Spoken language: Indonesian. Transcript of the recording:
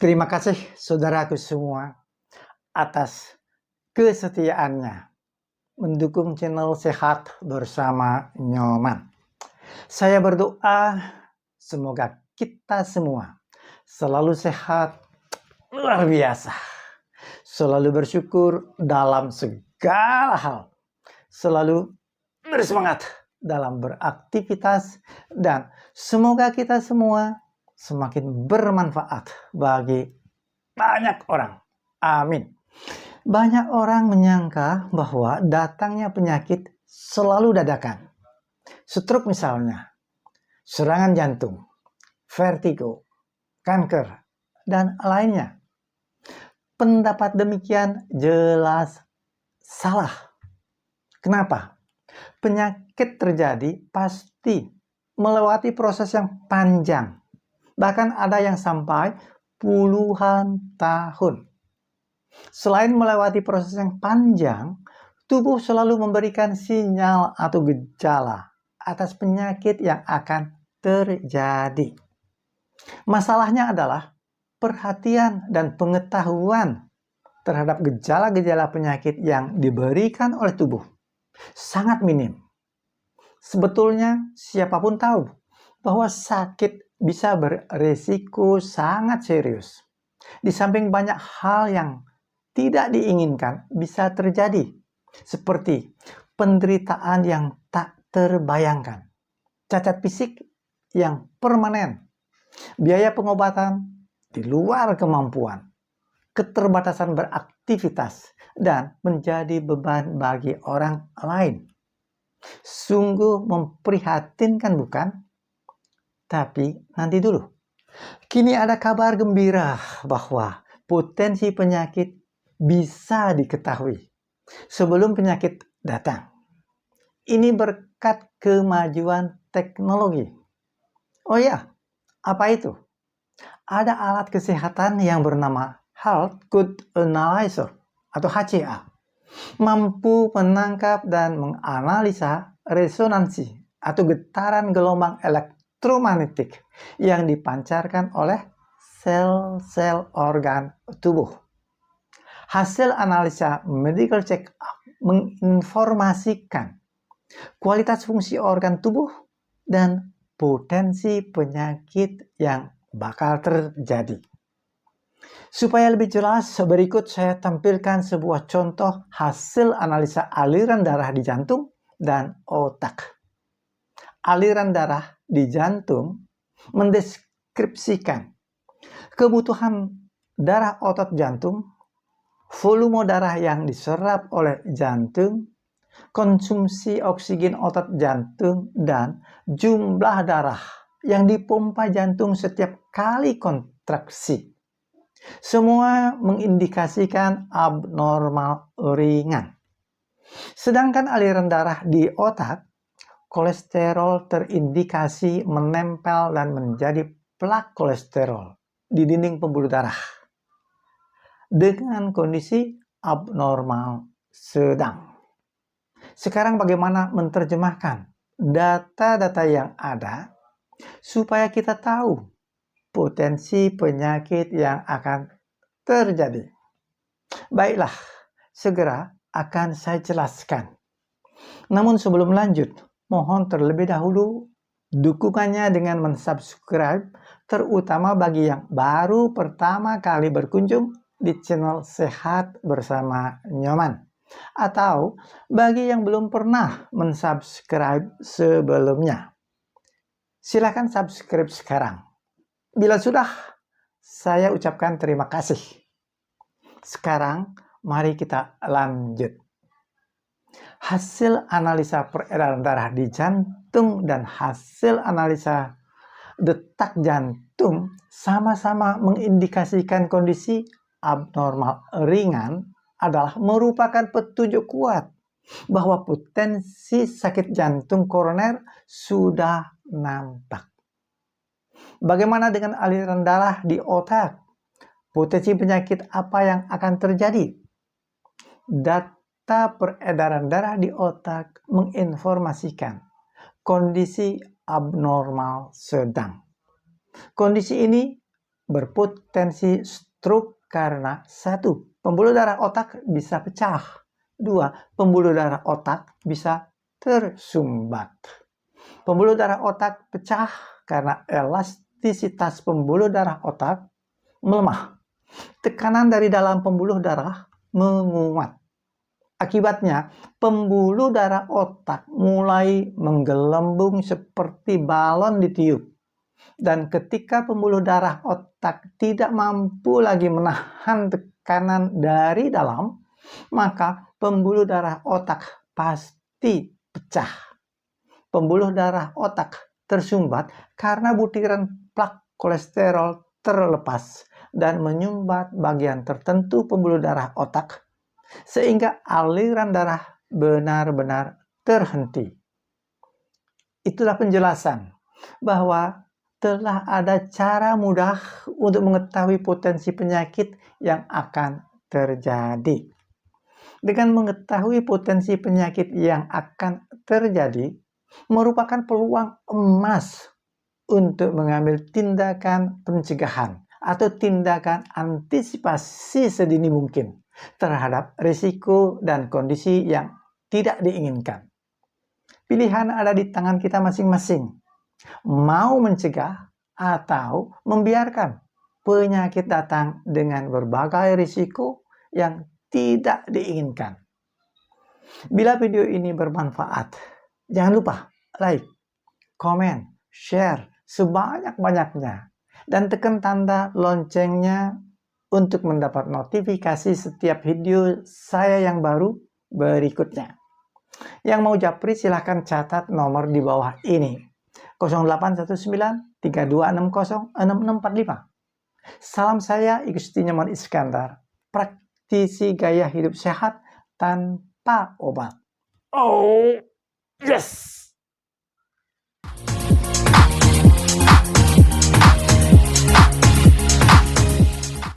Terima kasih saudaraku semua atas kesetiaannya mendukung channel Sehat Bersama Nyoman. Saya berdoa semoga kita semua selalu sehat luar biasa, selalu bersyukur dalam segala hal, selalu bersemangat dalam beraktivitas, dan semoga kita semua semakin bermanfaat bagi banyak orang. Amin. Banyak orang menyangka bahwa datangnya penyakit selalu dadakan. Stroke misalnya, serangan jantung, vertigo, kanker, dan lainnya. Pendapat demikian jelas salah. Kenapa? Penyakit terjadi pasti melewati proses yang panjang. Bahkan ada yang sampai puluhan tahun. Selain melewati proses yang panjang, tubuh selalu memberikan sinyal atau gejala atas penyakit yang akan terjadi. Masalahnya adalah perhatian dan pengetahuan terhadap gejala-gejala penyakit yang diberikan oleh tubuh sangat minim. Sebetulnya siapapun tahu bahwa sakit bisa beresiko sangat serius. Di samping banyak hal yang tidak diinginkan bisa terjadi, seperti penderitaan yang tak terbayangkan, cacat fisik yang permanen, biaya pengobatan di luar kemampuan, keterbatasan beraktivitas, dan menjadi beban bagi orang lain. Sungguh memprihatinkan, bukan? Tapi nanti dulu. Kini ada kabar gembira bahwa potensi penyakit bisa diketahui sebelum penyakit datang. Ini berkat kemajuan teknologi. Oh ya, apa itu? Ada alat kesehatan yang bernama Heart Code Analyzer atau HCA. Mampu menangkap dan menganalisa resonansi atau getaran gelombang elektromagnetik yang dipancarkan oleh sel-sel organ tubuh. Hasil analisa medical check-up menginformasikan kualitas fungsi organ tubuh dan potensi penyakit yang bakal terjadi. Supaya lebih jelas, berikut saya tampilkan sebuah contoh hasil analisa aliran darah di jantung dan otak. Aliran darah di jantung mendeskripsikan kebutuhan darah otot jantung, volume darah yang diserap oleh jantung, konsumsi oksigen otot jantung, dan jumlah darah yang dipompa jantung setiap kali kontraksi. Semua mengindikasikan abnormal ringan. Sedangkan aliran darah di otak, kolesterol terindikasi menempel dan menjadi plak kolesterol di dinding pembuluh darah dengan kondisi abnormal sedang. Sekarang bagaimana menerjemahkan data-data yang ada supaya kita tahu potensi penyakit yang akan terjadi? Baiklah, segera akan saya jelaskan. Namun sebelum lanjut, mohon terlebih dahulu dukungannya dengan mensubscribe, terutama bagi yang baru pertama kali berkunjung di channel Sehat Bersama Nyoman, atau bagi yang belum pernah mensubscribe sebelumnya. Silakan subscribe sekarang. Bila sudah, saya ucapkan terima kasih. Sekarang, mari kita lanjut. Hasil analisa peredaran darah di jantung dan hasil analisa detak jantung sama-sama mengindikasikan kondisi abnormal ringan adalah merupakan petunjuk kuat bahwa potensi sakit jantung koroner sudah nampak. Bagaimana dengan aliran darah di otak? Potensi penyakit apa yang akan terjadi? Data peredaran darah di otak menginformasikan kondisi abnormal sedang. Kondisi ini berpotensi stroke karena 1. Pembuluh darah otak bisa pecah. 2. Pembuluh darah otak bisa tersumbat. Pembuluh darah otak pecah karena elastisitas pembuluh darah otak melemah. Tekanan dari dalam pembuluh darah menguat. Akibatnya, pembuluh darah otak mulai menggelembung seperti balon ditiup. Dan ketika pembuluh darah otak tidak mampu lagi menahan tekanan dari dalam, maka pembuluh darah otak pasti pecah. Pembuluh darah otak tersumbat karena butiran plak kolesterol terlepas dan menyumbat bagian tertentu pembuluh darah otak, sehingga aliran darah benar-benar terhenti. Itulah penjelasan bahwa telah ada cara mudah untuk mengetahui potensi penyakit yang akan terjadi. Dengan mengetahui potensi penyakit yang akan terjadi, merupakan peluang emas untuk mengambil tindakan pencegahan atau tindakan antisipasi sedini mungkin terhadap risiko dan kondisi yang tidak diinginkan. Pilihan ada di tangan kita masing-masing. Mau mencegah atau membiarkan penyakit datang dengan berbagai risiko yang tidak diinginkan. Bila video ini bermanfaat, jangan lupa like, komen, share sebanyak-banyaknya, dan tekan tanda loncengnya untuk mendapat notifikasi setiap video saya yang baru berikutnya. Yang mau japri silahkan catat nomor di bawah ini, 0819 3260 6645. Salam saya Igusti Nyoman Iskandar, praktisi gaya hidup sehat tanpa obat. Oh, yes!